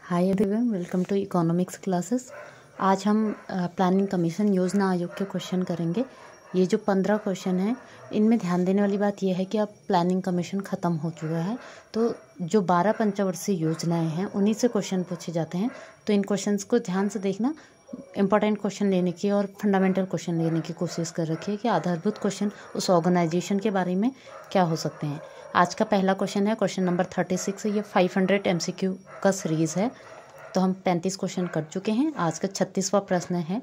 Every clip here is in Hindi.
Hi everyone, welcome to economics classes. आज हम प्लानिंग कमीशन योजना आयोग के क्वेश्चन करेंगे। ये जो 15 क्वेश्चन हैं, इनमें ध्यान देने वाली बात यह है कि अब प्लानिंग कमीशन ख़त्म हो चुका है, तो जो 12 पंचवर्षीय योजनाएं हैं उन्हीं से क्वेश्चन पूछे जाते हैं। तो इन क्वेश्चंस को ध्यान से देखना, इंपॉर्टेंट क्वेश्चन लेने की और फंडामेंटल क्वेश्चन लेने की कोशिश कर रखिए कि आधारभूत क्वेश्चन उस ऑर्गेनाइजेशन के बारे में क्या हो सकते हैं। आज का पहला क्वेश्चन है क्वेश्चन नंबर 36। ये 500 MCQ का सीरीज़ है, तो हम 35 क्वेश्चन कर चुके हैं। आज का 36वां प्रश्न है,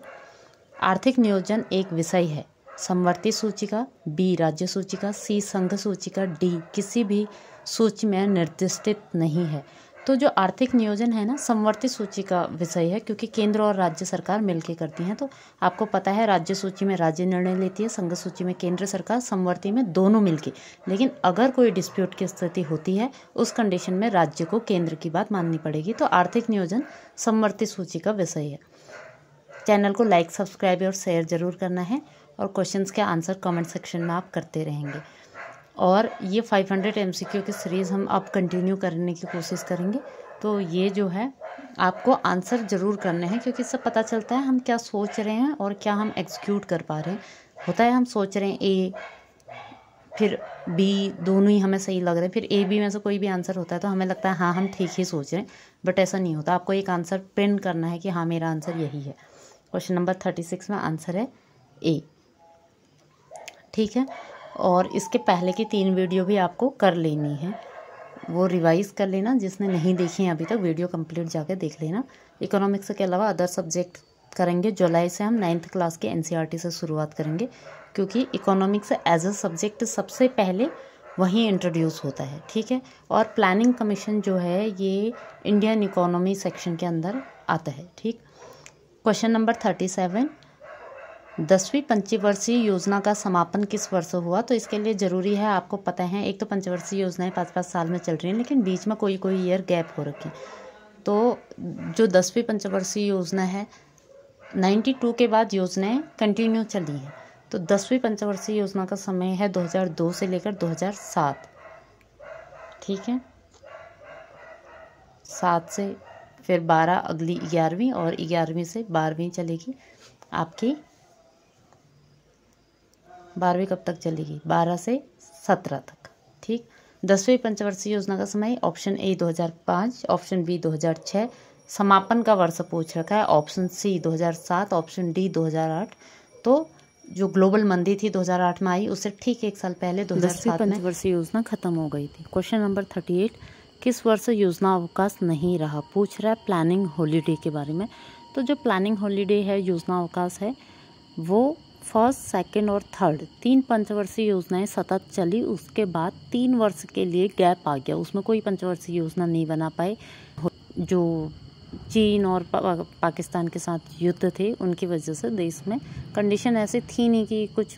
आर्थिक नियोजन एक विषय है। समवर्ती सूचिका, बी राज्य सूचिका, सी संघ सूचिका, डी किसी भी सूची में निर्दिष्टित नहीं है। तो जो आर्थिक नियोजन है ना, समवर्ती सूची का विषय है, क्योंकि केंद्र और राज्य सरकार मिलकर करती हैं। तो आपको पता है, राज्य सूची में राज्य निर्णय लेती है, संघ सूची में केंद्र सरकार, समवर्ती में दोनों मिलके। लेकिन अगर कोई डिस्प्यूट की स्थिति होती है, उस कंडीशन में राज्य को केंद्र की बात माननी पड़ेगी। तो आर्थिक नियोजन समवर्ती सूची का विषय है। चैनल को लाइक, सब्सक्राइब और शेयर जरूर करना है, और क्वेश्चंस के आंसर कमेंट सेक्शन में आप करते रहेंगे। और ये 500 MCQ की सीरीज़ हम अब कंटिन्यू करने की कोशिश करेंगे। तो ये जो है, आपको आंसर ज़रूर करने हैं, क्योंकि इससे पता चलता है हम क्या सोच रहे हैं और क्या हम एग्जीक्यूट कर पा रहे हैं। होता है हम सोच रहे हैं ए, फिर बी, दोनों ही हमें सही लग रहे हैं, फिर ए बी में से कोई भी आंसर होता है तो हमें लगता है हाँ हम ठीक ही सोच रहे हैं, बट ऐसा नहीं होता। आपको एक आंसर पिन करना है कि हाँ मेरा आंसर यही है। क्वेश्चन नंबर 36 में आंसर है ए। ठीक है, और इसके पहले की 3 वीडियो भी आपको कर लेनी है, वो रिवाइज़ कर लेना। जिसने नहीं देखी है अभी तक, वीडियो कंप्लीट जाके देख लेना। इकोनॉमिक्स के अलावा अदर सब्जेक्ट करेंगे। जुलाई से हम 9th क्लास के NCERT से शुरुआत करेंगे, क्योंकि इकोनॉमिक्स एज अ सब्जेक्ट सबसे पहले वहीं इंट्रोड्यूस होता है। ठीक है, और प्लानिंग कमीशन जो है ये इंडियन इकोनॉमी सेक्शन के अंदर आता है। ठीक, क्वेश्चन नंबर 37, 10वीं पंचवर्षीय योजना का समापन किस वर्ष हुआ? तो इसके लिए ज़रूरी है, आपको पता है, एक तो पंचवर्षीय योजनाएं 5-5 साल में चल रही हैं, लेकिन बीच में कोई ईयर गैप हो रखी है। तो जो 10वीं पंचवर्षीय योजना है, 92 के बाद योजनाएं कंटिन्यू चली हैं। तो 10वीं पंचवर्षीय योजना का समय है 2002 से लेकर 2007। ठीक है, 7 से फिर 12 अगली 11वीं, और 11वीं से 12वीं चलेगी आपकी। 12वीं कब तक चलेगी? 12 से 17 तक। ठीक, 10वीं पंचवर्षीय योजना का समय ऑप्शन ए 2005, ऑप्शन बी 2006। समापन का वर्ष पूछ रखा है, ऑप्शन सी 2007, ऑप्शन डी 2008। तो जो ग्लोबल मंदी थी 2008 में आई, उससे ठीक 1 साल पहले 2007 में पंचवर्षीय योजना खत्म हो गई थी। क्वेश्चन नंबर 38, किस वर्ष योजना अवकाश नहीं रहा? पूछ रहा है प्लानिंग हॉलीडे के बारे में। तो जो प्लानिंग हॉलीडे है, योजना अवकाश है, वो फर्स्ट, सेकंड और थर्ड 3 पंचवर्षीय योजनाएं सतत चली। उसके बाद 3 वर्ष के लिए गैप आ गया, उसमें कोई पंचवर्षीय योजना नहीं बना पाए। जो चीन और पाकिस्तान के साथ युद्ध थे, उनकी वजह से देश में कंडीशन ऐसी थी नहीं कि कुछ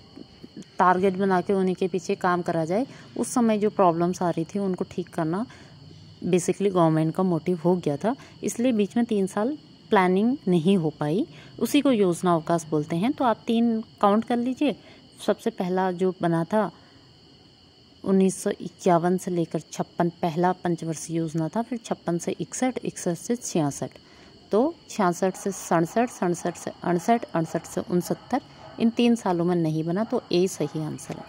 टारगेट बना के उन्हीं के पीछे काम करा जाए। उस समय जो प्रॉब्लम्स आ रही थी उनको ठीक करना बेसिकली गवर्नमेंट का मोटिव हो गया था, इसलिए बीच में 3 साल प्लानिंग नहीं हो पाई, उसी को योजना अवकाश बोलते हैं। तो आप 3 काउंट कर लीजिए। सबसे पहला जो बना था 1951 से लेकर 56 पहला पंचवर्षीय योजना था, फिर 56 से 61, 61 से 66, तो 66 से 67, 67 से 68, 68 से 69, इन 3 सालों में नहीं बना, तो ए सही आंसर है।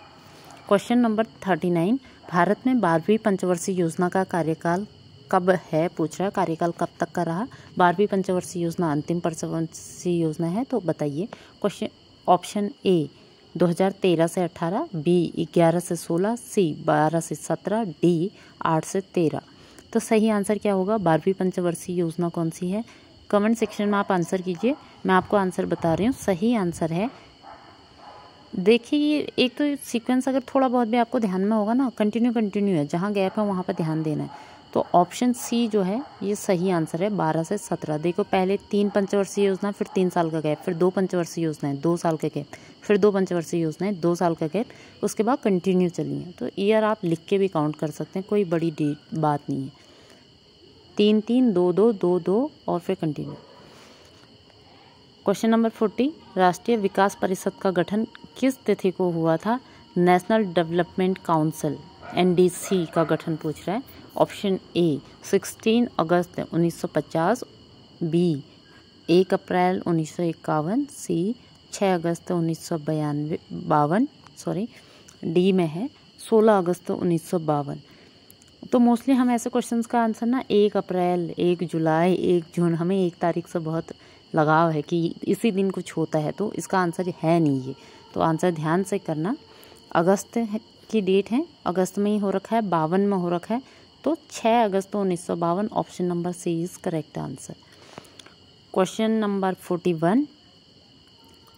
क्वेश्चन नंबर 39, भारत में 12वीं पंचवर्षीय योजना का कार्यकाल कब है? पूछ रहा है कार्यकाल कब तक का रहा। 12वीं पंचवर्षीय योजना अंतिम पंचवर्षीय योजना है, तो बताइए। क्वेश्चन ऑप्शन ए 2013 से 18, बी 11 से 16, सी 12 से 17, डी 8 से 13। तो सही आंसर क्या होगा? 12वीं पंचवर्षीय योजना कौन सी है? कमेंट सेक्शन में आप आंसर कीजिए, मैं आपको आंसर बता रही हूँ। सही आंसर है, देखिए, एक तो सीक्वेंस अगर थोड़ा बहुत भी आपको ध्यान में होगा ना, कंटिन्यू है, जहाँ गैप है वहाँ पर ध्यान देना है। तो ऑप्शन सी जो है ये सही आंसर है, 12 से 17। देखो, पहले 3 पंचवर्षीय योजना, फिर 3 साल का गैप, फिर 2 पंचवर्षीय योजनाएं 2 साल का गैप, फिर 2 पंचवर्षीय योजनाएं 2 साल का गैप, उसके बाद कंटिन्यू चली हैं। तो ईयर आप लिख के भी काउंट कर सकते हैं, कोई बड़ी बात नहीं है। 3-3, 2-2, 2-2 और फिर कंटिन्यू। क्वेश्चन नंबर 40, राष्ट्रीय विकास परिषद का गठन किस तिथि को हुआ था? नेशनल डेवलपमेंट काउंसिल एनडीसी का गठन पूछ रहा है। ऑप्शन ए 16 अगस्त 1950, बी 1 अप्रैल 1951, सी 6 अगस्त 1952, डी में है 16 अगस्त 1952। तो मोस्टली हम ऐसे क्वेश्चंस का आंसर ना 1 अप्रैल, 1 जुलाई, 1 जून, हमें 1 तारीख से बहुत लगाव है कि इसी दिन कुछ होता है, तो इसका आंसर है नहीं ये। तो आंसर ध्यान से करना। अगस्त की डेट है, अगस्त में ही हो रखा है, 52 में हो रखा है, तो 6 अगस्त 1952 option number C is correct answer. Question number 41,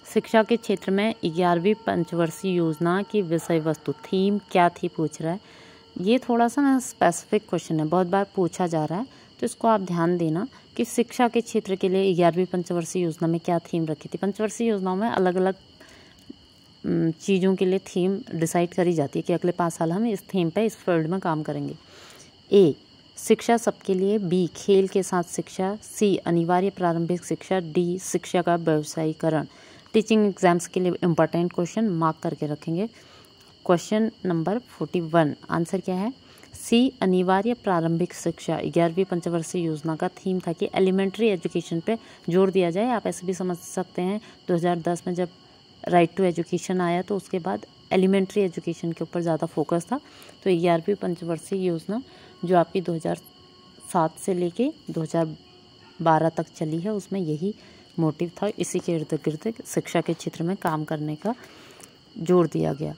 शिक्षा के क्षेत्र में 11वीं पंचवर्षीय योजना की विषय वस्तु थीम क्या थी पूछ रहा है। ये थोड़ा सा ना स्पेसिफिक क्वेश्चन है, बहुत बार पूछा जा रहा है, तो इसको आप ध्यान देना कि शिक्षा के क्षेत्र के लिए 11वीं पंचवर्षीय योजना में क्या थीम रखी थी। पंचवर्षीय योजनाओं में अलग अलग चीज़ों के लिए थीम डिसाइड करी जाती है कि अगले 5 साल हम इस थीम पे, इस फील्ड में काम करेंगे। ए शिक्षा सबके लिए, बी खेल के साथ शिक्षा, सी अनिवार्य प्रारंभिक शिक्षा, डी शिक्षा का व्यवसायीकरण। टीचिंग एग्जाम्स के लिए इम्पोर्टेंट क्वेश्चन मार्क करके रखेंगे। क्वेश्चन नंबर 41 आंसर क्या है? सी अनिवार्य प्रारंभिक शिक्षा। 11वीं पंचवर्षीय योजना का थीम था कि एलिमेंट्री एजुकेशन पे जोर दिया जाए। आप ऐसे भी समझ सकते हैं 2010 में जब राइट टू एजुकेशन आया तो उसके बाद एलिमेंट्री एजुकेशन के ऊपर ज़्यादा फोकस था। तो 11वीं पंचवर्षीय योजना जो आपकी 2007 से लेके 2012 तक चली है, उसमें यही मोटिव था, इसी के इर्द गिर्द शिक्षा के क्षेत्र में काम करने का जोर दिया गया।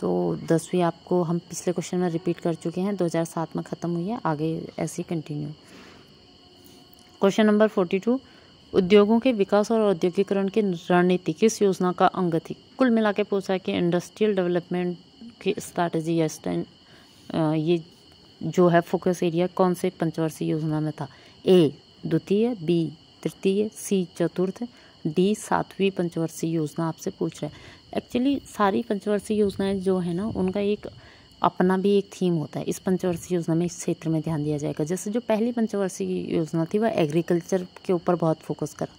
तो 10वीं आपको हम पिछले क्वेश्चन में रिपीट कर चुके हैं, 2007 में ख़त्म हुई है, आगे ऐसे कंटिन्यू। क्वेश्चन नंबर 42 उद्योगों के विकास और औद्योगिकरण की रणनीति किस योजना का अंग थी? कुल मिला के पूछा है कि इंडस्ट्रियल डेवलपमेंट की स्ट्रैटेजी या ये जो है फोकस एरिया कौन से पंचवर्षीय योजना में था? ए द्वितीय, बी तृतीय, सी चतुर्थ, डी 7वीं पंचवर्षीय योजना आपसे पूछ रहा है। एक्चुअली सारी पंचवर्षीय योजनाएं जो है ना, उनका एक अपना भी एक थीम होता है। इस पंचवर्षीय योजना में इस क्षेत्र में ध्यान दिया जाएगा। जैसे जो पहली पंचवर्षीय योजना थी वह एग्रीकल्चर के ऊपर बहुत फोकस करा,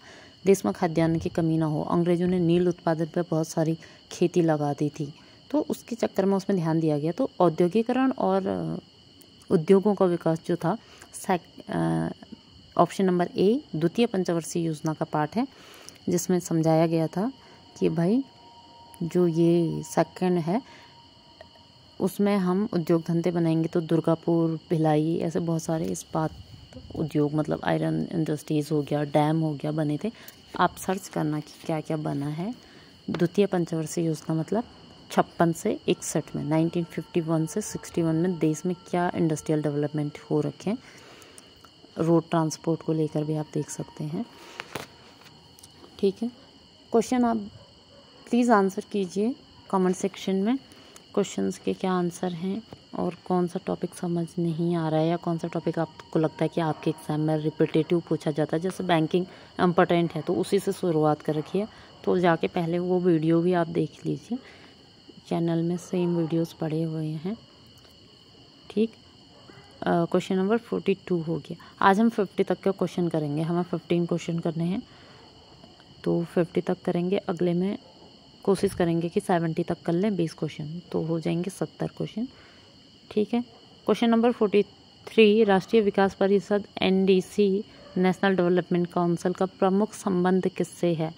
देश में खाद्यान्न की कमी ना हो। अंग्रेजों ने नील उत्पादन पर बहुत सारी खेती लगा दी थी, तो उसके चक्कर में उसमें ध्यान दिया गया। तो औद्योगिकरण और उद्योगों का विकास जो था ऑप्शन नंबर ए द्वितीय पंचवर्षीय योजना का पार्ट है, जिसमें समझाया गया था कि भाई जो ये सेकंड है उसमें हम उद्योग धंधे बनाएंगे। तो दुर्गापुर, भिलाई, ऐसे बहुत सारे इस्पात उद्योग, मतलब आयरन इंडस्ट्रीज हो गया, डैम हो गया, बने थे। आप सर्च करना कि क्या क्या बना है। द्वितीय पंचवर्षीय योजना मतलब 56 से 61 में, 1951 से 61 में देश में क्या इंडस्ट्रियल डेवलपमेंट हो रखे हैं। रोड ट्रांसपोर्ट को लेकर भी आप देख सकते हैं। ठीक है, क्वेश्चन आप प्लीज़ आंसर कीजिए कमेंट सेक्शन में। क्वेश्चंस के क्या आंसर हैं और कौन सा टॉपिक समझ नहीं आ रहा है, या कौन सा टॉपिक आपको लगता है कि आपके एग्जाम में रिपीटेटिव पूछा जाता है। जैसे बैंकिंग इम्पोर्टेंट है तो उसी से शुरुआत कर रखिए, तो जाके पहले वो वीडियो भी आप देख लीजिए, चैनल में सेम वीडियोस पड़े हुए हैं। ठीक, क्वेश्चन नंबर 42 हो गया। आज हम 50 तक का क्वेश्चन करेंगे, हमें 15 क्वेश्चन करने हैं, तो 50 तक करेंगे। अगले में कोशिश करेंगे कि 70 तक कर लें, 20 क्वेश्चन, तो हो जाएंगे 70 क्वेश्चन। ठीक है, क्वेश्चन नंबर 43 राष्ट्रीय विकास परिषद NDC नेशनल डेवलपमेंट काउंसिल का प्रमुख संबंध किससे है?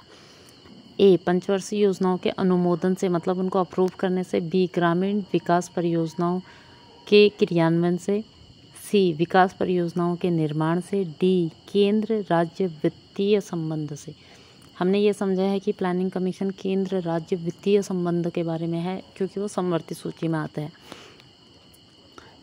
ए पंचवर्षीय योजनाओं के अनुमोदन से, मतलब उनको अप्रूव करने से, बी ग्रामीण विकास परियोजनाओं के क्रियान्वयन से, सी विकास परियोजनाओं के निर्माण से, डी केंद्र राज्य वित्तीय संबंध से। हमने ये समझा है कि प्लानिंग कमीशन केंद्र राज्य वित्तीय संबंध के बारे में है, क्योंकि वो समवर्ती सूची में आता है।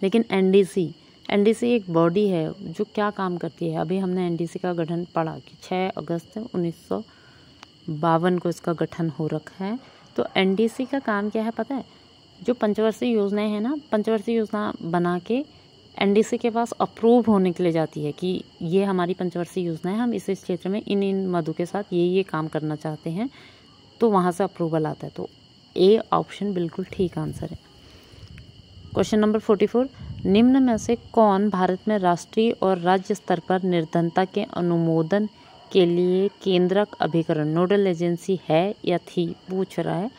लेकिन NDC एक बॉडी है जो क्या काम करती है। अभी हमने NDC का गठन पढ़ा कि 6 अगस्त 1952 को इसका गठन हो रखा है। तो NDC का काम क्या है पता है? जो पंचवर्षीय योजनाएं हैं ना, पंचवर्षीय योजना बना के NDC के पास अप्रूव होने के लिए जाती है कि ये हमारी पंचवर्षीय योजना है, हम इस क्षेत्र में इन मदों के साथ ये काम करना चाहते हैं, तो वहाँ से अप्रूवल आता है। तो ए ऑप्शन बिल्कुल ठीक आंसर है। क्वेश्चन नंबर 44 निम्न में से कौन भारत में राष्ट्रीय और राज्य स्तर पर निर्धनता के अनुमोदन के लिए केंद्रक अभिकरण नोडल एजेंसी है या थी पूछ रहा है।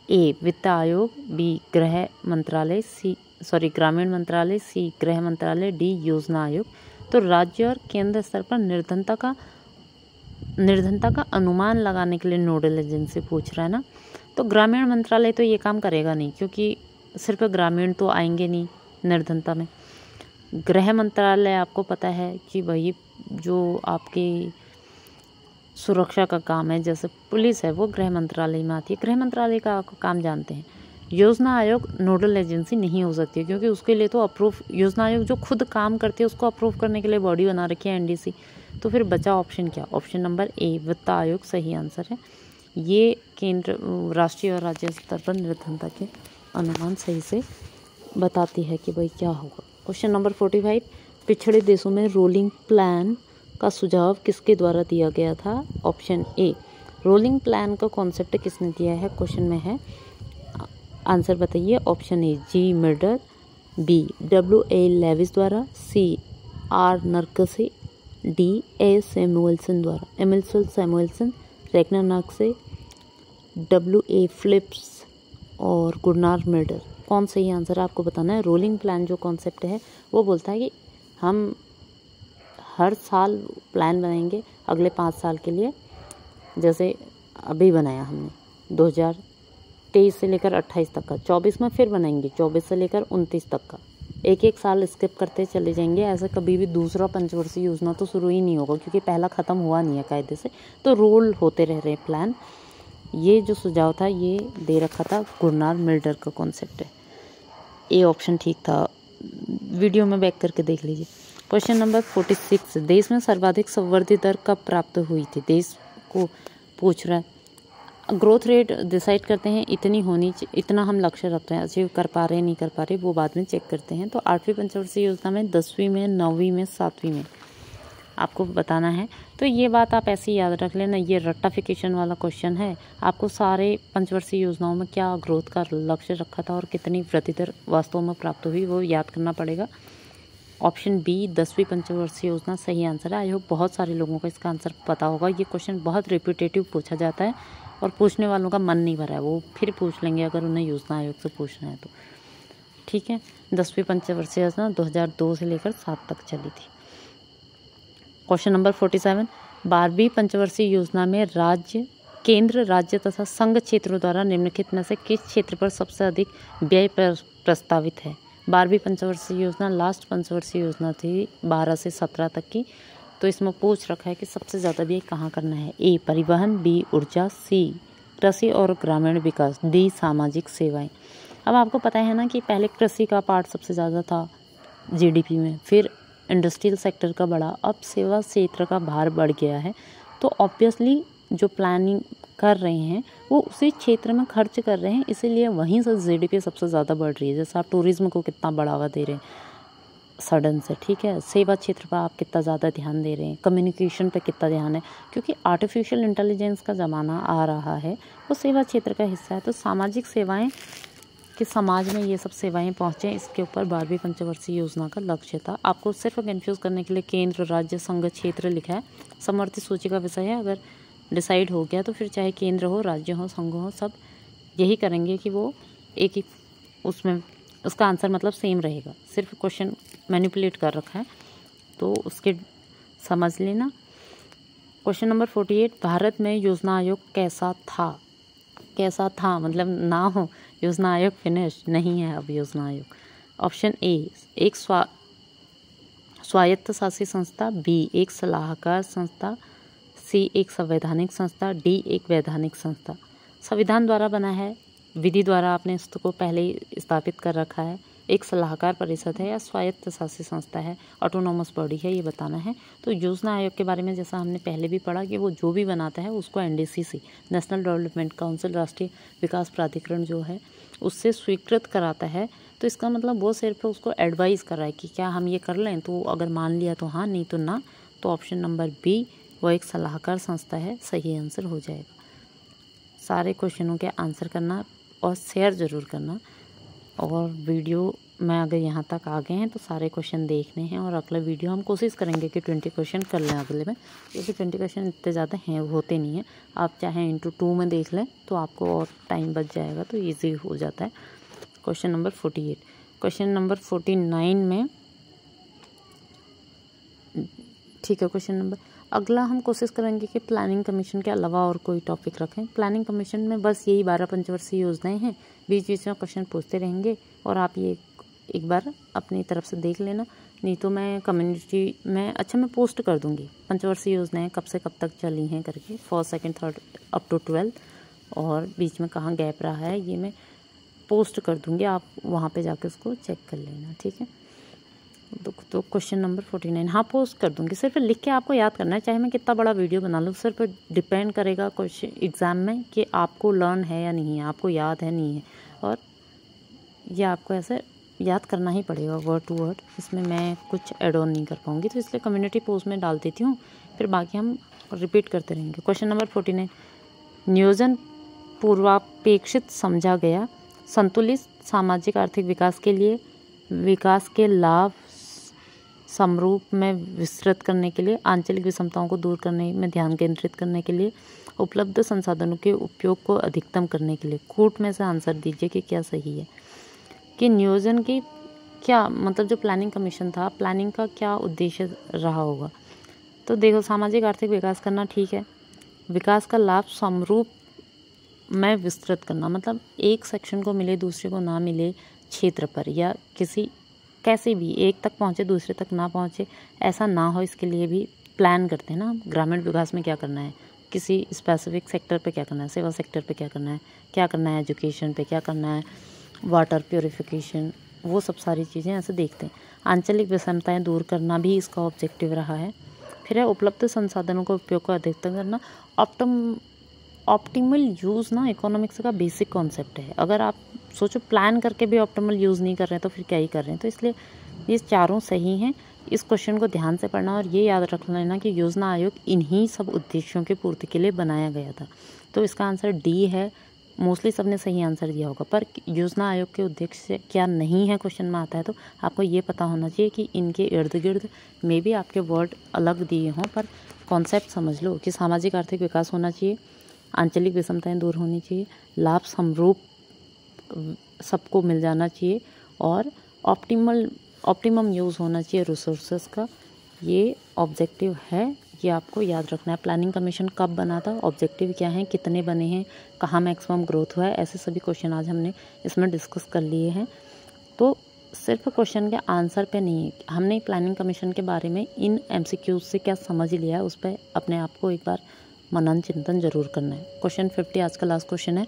ए वित्त आयोग, बी गृह मंत्रालय, सी ग्रामीण मंत्रालय, सी गृह मंत्रालय, डी योजना आयोग। तो राज्य और केंद्र स्तर पर निर्धनता का अनुमान लगाने के लिए नोडल एजेंसी पूछ रहा है ना। तो ग्रामीण मंत्रालय तो ये काम करेगा नहीं, क्योंकि सिर्फ ग्रामीण तो आएंगे नहीं निर्धनता में। गृह मंत्रालय आपको पता है कि वही जो आपकी सुरक्षा का काम है, जैसे पुलिस है, वो गृह मंत्रालय में आती है। गृह मंत्रालय का काम जानते हैं। योजना आयोग नोडल एजेंसी नहीं हो सकती, क्योंकि उसके लिए तो योजना आयोग जो खुद काम करती है उसको अप्रूव करने के लिए बॉडी बना रखी है एनडीसी। तो फिर बचा ऑप्शन क्या? ऑप्शन नंबर ए वित्त आयोग सही आंसर है। ये केंद्र, राष्ट्रीय और राज्य स्तर पर निर्धनता के अनुमान सही से बताती है कि भाई क्या होगा। क्वेश्चन नंबर 45, पिछड़े देशों में रोलिंग प्लान का सुझाव किसके द्वारा दिया गया था? Option A. रोलिंग प्लान का कॉन्सेप्ट किसने दिया है? क्वेश्चन में है, आंसर बताइए। Option A G Myrdal, B W.A. Lewis द्वारा, C R. Nurkse, D A Samuelson द्वारा। एमिल्सन Samuelson, Ragnar Nurkse, W.A. Phillips और गुरनार मिडर। कौन सही आंसर आपको बताना है। रोलिंग प्लान जो कॉन्सेप्ट है वो बोलता है कि हम हर साल प्लान बनाएंगे अगले 5 साल के लिए। जैसे अभी बनाया हमने 2023 से लेकर 28 तक का, 24 में फिर बनाएंगे 24 से लेकर 29 तक का। एक साल स्किप करते चले जाएंगे। ऐसे कभी भी दूसरा पंचवर्षीय योजना तो शुरू ही नहीं होगा, क्योंकि पहला ख़त्म हुआ नहीं है कायदे से। तो रोल होते रह रहे प्लान। ये जो सुझाव था ये दे रखा था गुरनार मिल्डर का कॉन्सेप्ट है। ए ऑप्शन ठीक था, वीडियो में बैक करके देख लीजिए। क्वेश्चन नंबर 46, देश में सर्वाधिक संवर्धित दर कब प्राप्त हुई थी? देश को पूछ रहा है। ग्रोथ रेट डिसाइड करते हैं इतना हम लक्ष्य रखते हैं, अचीव कर पा रहे नहीं कर पा रहे वो बाद में चेक करते हैं। तो 8वीं पंचवर्षीय योजना में 10वीं में, 9वीं में, 7वीं में आपको बताना है। तो ये बात आप ऐसे ही याद रख लेना, ये रट्टाफिकेशन वाला क्वेश्चन है। आपको सारे पंचवर्षीय योजनाओं में क्या ग्रोथ का लक्ष्य रखा था और कितनी वृद्धि दर वास्तव में प्राप्त हुई वो याद करना पड़ेगा। ऑप्शन बी 10वीं पंचवर्षीय योजना सही आंसर है। आई होप बहुत सारे लोगों को इसका आंसर पता होगा। ये क्वेश्चन बहुत रिपीटेटिव पूछा जाता है और पूछने वालों का मन नहीं भरा है, वो फिर पूछ लेंगे अगर उन्हें योजना आयोग से पूछना है तो। ठीक है, 10वीं पंचवर्षीय योजना 2002 से लेकर 7 तक चली थी। क्वेश्चन नंबर 47, 12वीं पंचवर्षीय योजना में केंद्र, राज्य तथा संघ क्षेत्रों द्वारा निम्नलिखित में से किस क्षेत्र पर सबसे अधिक व्यय प्रस्तावित है? 12वीं पंचवर्षीय योजना लास्ट पंचवर्षीय योजना थी 12 से 17 तक की। तो इसमें पूछ रखा है कि सबसे ज़्यादा व्यय कहाँ करना है? ए परिवहन, बी ऊर्जा, सी कृषि और ग्रामीण विकास, डी सामाजिक सेवाएं। अब आपको पता है ना कि पहले कृषि का पार्ट सबसे ज़्यादा था जीडीपी में, फिर इंडस्ट्रियल सेक्टर का बढ़ा, अब सेवा क्षेत्र का भार बढ़ गया है। तो ऑब्वियसली जो प्लानिंग कर रहे हैं वो उसी क्षेत्र में खर्च कर रहे हैं, इसीलिए वहीं से जीडीपी सबसे ज़्यादा बढ़ रही है। जैसे आप टूरिज्म को कितना बढ़ावा दे रहे हैं सडन से, ठीक है, सेवा क्षेत्र पर आप कितना ज़्यादा ध्यान दे रहे हैं, कम्युनिकेशन पे कितना ध्यान है, क्योंकि आर्टिफिशियल इंटेलिजेंस का ज़माना आ रहा है, वो सेवा क्षेत्र का हिस्सा है। तो सामाजिक सेवाएं कि समाज में ये सब सेवाएं पहुँचें, इसके ऊपर 12वीं पंचवर्षीय योजना का लक्ष्य था। आपको सिर्फ कन्फ्यूज़ करने के लिए केंद्र, राज्य, संघ, क्षेत्र लिखा है। समवर्ती सूची का विषय है, अगर डिसाइड हो गया तो फिर चाहे केंद्र हो, राज्य हो, संघ हो, सब यही करेंगे कि वो एक ही उसमें उसका आंसर मतलब सेम रहेगा। सिर्फ क्वेश्चन मैनिपुलेट कर रखा है तो उसके समझ लेना। क्वेश्चन नंबर 48, भारत में योजना आयोग कैसा था? कैसा था मतलब ना हो, योजना आयोग फिनिश नहीं है अब योजना आयोग। ऑप्शन ए एक स्वायत्त शासित संस्था, बी एक सलाहकार संस्था, सी एक संवैधानिक संस्था, डी एक वैधानिक संस्था। संविधान द्वारा बना है, विधि द्वारा आपने इसको पहले ही स्थापित कर रखा है, एक सलाहकार परिषद है या स्वायत्त शासित संस्था है, ऑटोनोमस बॉडी है, ये बताना है। तो योजना आयोग के बारे में जैसा हमने पहले भी पढ़ा कि वो जो भी बनाता है उसको एनडीसीसी, नेशनल डेवलपमेंट काउंसिल, राष्ट्रीय विकास प्राधिकरण जो है उससे स्वीकृत कराता है। तो इसका मतलब वो सिर्फ उसको एडवाइस कर रहा है कि क्या हम ये कर लें, तो अगर मान लिया तो हाँ, नहीं तो ना। तो ऑप्शन नंबर बी वो एक सलाहकार संस्था है, सही आंसर हो जाएगा। सारे क्वेश्चनों के आंसर करना और शेयर ज़रूर करना। और वीडियो में अगर यहाँ तक आ गए हैं तो सारे क्वेश्चन देखने हैं, और अगला वीडियो हम कोशिश करेंगे कि 20 क्वेश्चन कर लें अगले में, क्योंकि 20 क्वेश्चन इतने ज़्यादा हैं होते नहीं हैं। आप चाहें ×2 में देख लें तो आपको और टाइम बच जाएगा, तो ईजी हो जाता है। क्वेश्चन नंबर 48, क्वेश्चन नंबर 49 में, ठीक है। क्वेश्चन नंबर अगला हम कोशिश करेंगे कि प्लानिंग कमीशन के अलावा और कोई टॉपिक रखें। प्लानिंग कमीशन में बस यही 12 पंचवर्षीय योजनाएं हैं, बीच बीच में क्वेश्चन पूछते रहेंगे और आप ये एक बार अपनी तरफ से देख लेना, नहीं तो मैं कम्युनिटी में मैं पोस्ट कर दूंगी पंचवर्षीय योजनाएं कब से कब तक चली हैं करके, first second third up to 12, और बीच में कहाँ गैप रहा है ये मैं पोस्ट कर दूंगी, आप वहाँ पे जाके उसको चेक कर लेना, ठीक है। तो क्वेश्चन नंबर 49 हाँ पोस्ट कर दूंगी, सिर्फ लिख के आपको याद करना है, चाहे मैं कितना बड़ा वीडियो बना लूँ, सिर्फ डिपेंड करेगा क्वेश्चन एग्ज़ाम में कि आपको लर्न है या नहीं है, आपको याद है नहीं है, और ये आपको ऐसे याद करना ही पड़ेगा वर्ड टू वर्ड, इसमें मैं कुछ एड ऑन नहीं कर पाऊँगी, तो इसलिए कम्युनिटी पोस्ट में डाल देती हूँ, फिर बाकी हम रिपीट करते रहेंगे। क्वेश्चन नंबर 49 नियोजन पूर्वापेक्षित समझा गया, संतुलित सामाजिक आर्थिक विकास के लिए विकास के लाभ समरूप में विस्तृत करने के लिए, आंचलिक विषमताओं को दूर करने में ध्यान केंद्रित करने के लिए, उपलब्ध संसाधनों के उपयोग को अधिकतम करने के लिए। कूट में से आंसर दीजिए कि क्या सही है, कि नियोजन की क्या मतलब जो प्लानिंग कमीशन था, प्लानिंग का क्या उद्देश्य रहा होगा। तो देखो सामाजिक आर्थिक विकास करना ठीक है, विकास का लाभ समरूप में विस्तृत करना मतलब एक सेक्शन को मिले दूसरे को ना मिले क्षेत्र पर, या किसी कैसे भी एक तक पहुँचे दूसरे तक ना पहुँचे, ऐसा ना हो, इसके लिए भी प्लान करते हैं ना। ग्रामीण विकास में क्या करना है, किसी स्पेसिफिक सेक्टर पे क्या करना है, सेवा सेक्टर पे क्या करना है, एजुकेशन पे क्या करना है, वाटर प्योरिफिकेशन, वो सब सारी चीज़ें ऐसे देखते हैं। आंचलिक विषमताएं दूर करना भी इसका ऑब्जेक्टिव रहा है। फिर है उपलब्ध संसाधनों का उपयोग को अधिकतम करना। ऑप्टिमल यूज़ ना इकोनॉमिक्स का बेसिक कॉन्सेप्ट है। अगर आप सोचो प्लान करके भी ऑप्टिमल यूज़ नहीं कर रहे हैं तो फिर क्या ही कर रहे हैं, तो इसलिए ये चारों सही हैं। इस क्वेश्चन को ध्यान से पढ़ना और ये याद रख लेना कि योजना आयोग इन्हीं सब उद्देश्यों की पूर्ति के लिए बनाया गया था। तो इसका आंसर डी है। मोस्टली सबने सही आंसर दिया होगा, पर योजना आयोग के उद्देश्य क्या नहीं है क्वेश्चन में आता है, तो आपको ये पता होना चाहिए कि इनके इर्द गिर्द में भी आपके वर्ड अलग दिए हों, पर कॉन्सेप्ट समझ लो कि सामाजिक आर्थिक विकास होना चाहिए, आंचलिक विषमताएं दूर होनी चाहिए, लाभ समरूप सबको मिल जाना चाहिए, और ऑप्टिमम यूज़ होना चाहिए रिसोर्सेज का। ये ऑब्जेक्टिव है, ये आपको याद रखना है। प्लानिंग कमीशन कब बना था, ऑब्जेक्टिव क्या है, कितने बने हैं, कहाँ मैक्सिमम ग्रोथ हुआ है, ऐसे सभी क्वेश्चन आज हमने इसमें डिस्कस कर लिए हैं। तो सिर्फ क्वेश्चन के आंसर पे नहीं है, हमने प्लानिंग कमीशन के बारे में इन MCQs से क्या समझ लिया है, उस पर अपने आप को एक बार मनन चिंतन जरूर करना है। क्वेश्चन 50 आज का लास्ट क्वेश्चन है।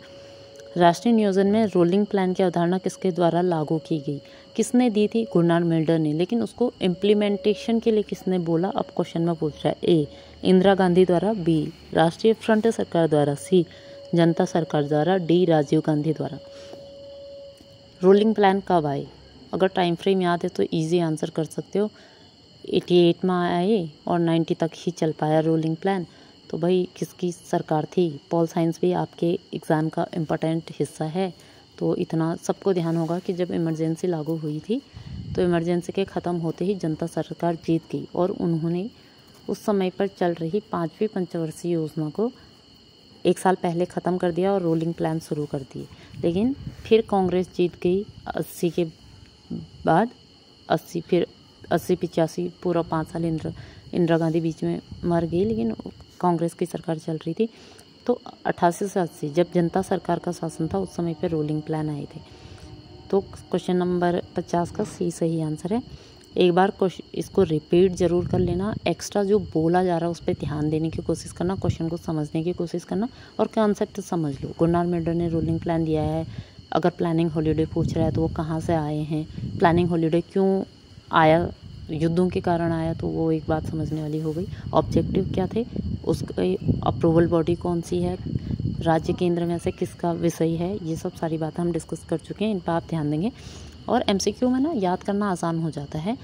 राष्ट्रीय नियोजन में रोलिंग प्लान की अवधारणा किसके द्वारा लागू की गई, किसने दी थी, गुरनार मिल्डर ने, लेकिन उसको इम्प्लीमेंटेशन के लिए किसने बोला, अब क्वेश्चन में पूछ रहा है। ए इंदिरा गांधी द्वारा, बी राष्ट्रीय फ्रंट सरकार द्वारा, सी जनता सरकार द्वारा, डी राजीव गांधी द्वारा। रोलिंग प्लान कब आए, अगर टाइम फ्रेम याद है तो इजी आंसर कर सकते हो। 88 में आए और 90 तक ही चल पाया रोलिंग प्लान। तो भाई किसकी सरकार थी, पॉल साइंस भी आपके एग्ज़ाम का इम्पोर्टेंट हिस्सा है, तो इतना सबको ध्यान होगा कि जब इमरजेंसी लागू हुई थी तो इमरजेंसी के ख़त्म होते ही जनता सरकार जीत गई और उन्होंने उस समय पर चल रही 5वीं पंचवर्षीय योजना को 1 साल पहले ख़त्म कर दिया और रोलिंग प्लान शुरू कर दिए। लेकिन फिर कांग्रेस जीत गई 80 के बाद, 80 फिर 80-85 पूरा 5 साल इंदिरा गांधी बीच में मर गई, लेकिन कांग्रेस की सरकार चल रही थी। तो 88 से 80 जब जनता सरकार का शासन था उस समय पे रोलिंग प्लान आए थे। तो क्वेश्चन नंबर 50 का सी सही आंसर है। एक बार इसको रिपीट ज़रूर कर लेना, एक्स्ट्रा जो बोला जा रहा है उस पर ध्यान देने की कोशिश करना, क्वेश्चन को समझने की कोशिश करना और कॉन्सेप्ट समझ लो। गुरनार मिल्डर ने रोलिंग प्लान दिया है। अगर प्लानिंग हॉलीडे पूछ रहा है तो वो कहाँ से आए हैं, प्लानिंग हॉलीडे क्यों आया, युद्धों के कारण आया, तो वो एक बात समझने वाली हो गई। ऑब्जेक्टिव क्या थे, उसका अप्रूवल बॉडी कौन सी है, राज्य केंद्र में से किसका विषय है, ये सब सारी बातें हम डिस्कस कर चुके हैं, इन पर आप ध्यान देंगे। और MCQ में ना याद करना आसान हो जाता है।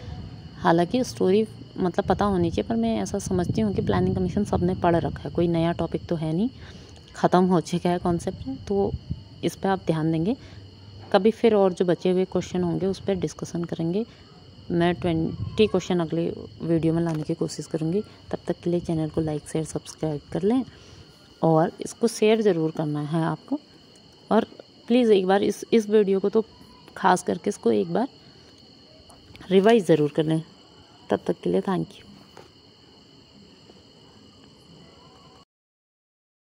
हालांकि स्टोरी मतलब पता होनी चाहिए, पर मैं ऐसा समझती हूँ कि प्लानिंग कमीशन सबने पढ़ रखा है, कोई नया टॉपिक तो है नहीं, ख़त्म हो चुका है कॉन्सेप्ट, तो इस पर आप ध्यान देंगे। कभी फिर और जो बचे हुए क्वेश्चन होंगे उस पर डिस्कशन करेंगे। मैं 20 क्वेश्चन अगले वीडियो में लाने की कोशिश करूँगी। तब तक के लिए चैनल को लाइक शेयर सब्सक्राइब कर लें और इसको शेयर ज़रूर करना है आपको। और प्लीज़ एक बार इस वीडियो को तो खास करके इसको एक बार रिवाइज ज़रूर कर लें। तब तक के लिए थैंक यू।